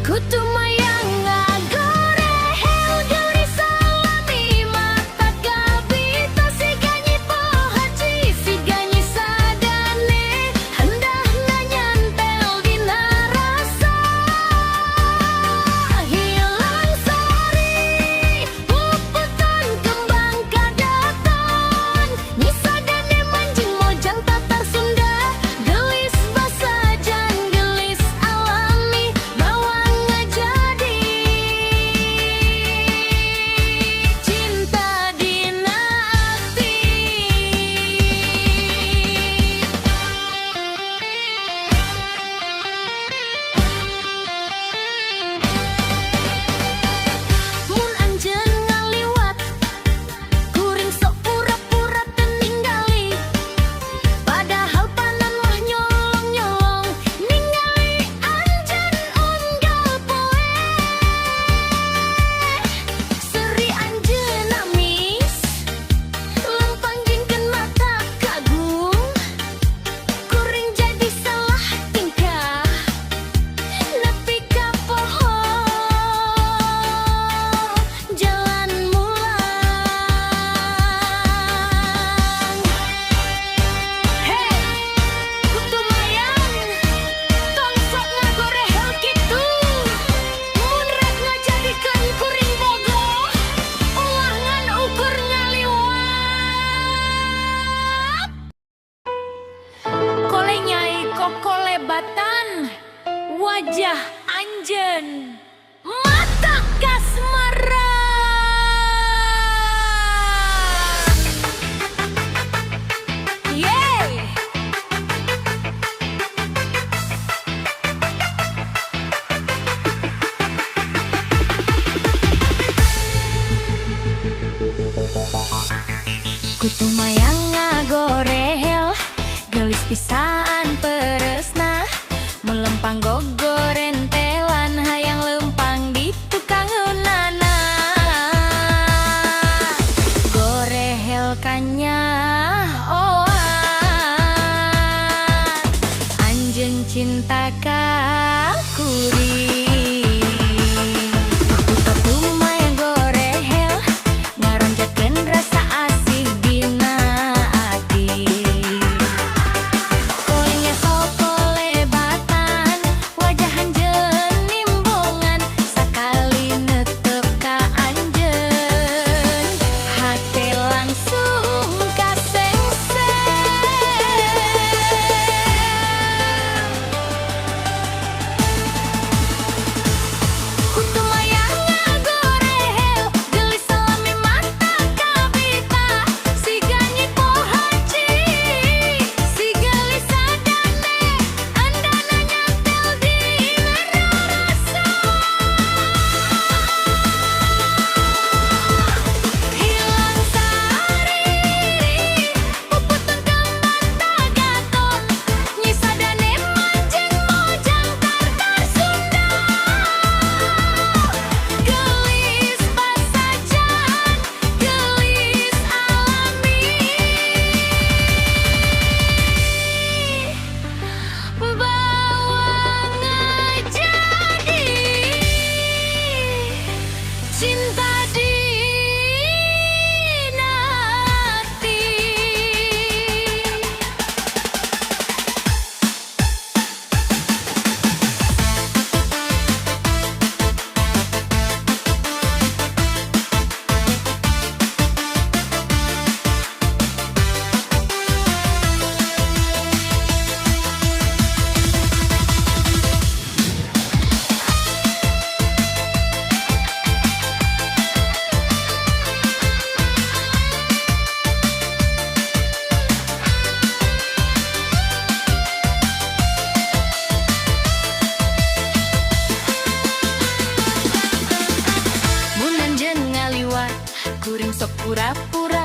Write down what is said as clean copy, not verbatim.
Kutu mayang ngagorehel gelis salami mata gabita si ganyi pohaji si ganyi sadane hendak nyantel dina rasa hilang sari puputan kembang kadaton nyisadane manjing mojang tatar Sunda gelis basajan gelis alami bawang ngajadi cinta dina ati. Mun anjeun ngaliwat kuring sok pura-pura teu ningali padahal panan mah nyolong-nyolong ningali anjeun unggal poe seri anjeun amis lempang jingkeun mata kagum kuring jadi salah tingkah nepi ka poho jalan mulang. Hei, kutu mayang tong sok ngagorehel kitu mun rek ngajadikeun kuring bogoh ulah ngan ukur ngaliwat. Kole nyai kokole batan wajah anjeun mata kasmaran. Yeay. Kutu mayang ngagorehel gelis pisaan peresna melempang gogoren telan hayang lempang di tukang nana gorehel kanya oan anjeun cinta ka kuring kutu mayang gorehel ngaronjakeun rasa asik dina ati. Kolenya sok kolebatan wajah anjeun nimbongan sakali netep ka anjeun hate langsung kasengseng. Kutu mayang ngagorehel gelis salami mata kabita si ganyi pohaji si gelis sadane andana nyantel dina rasa hilang sari puputan kembang kadaton nyisadane manjing mojang tatar Sunda gelis basajan gelis alami bawang ngajadi cinta dina ati. Mun anjeun ngaliwat kuring sok pura-pura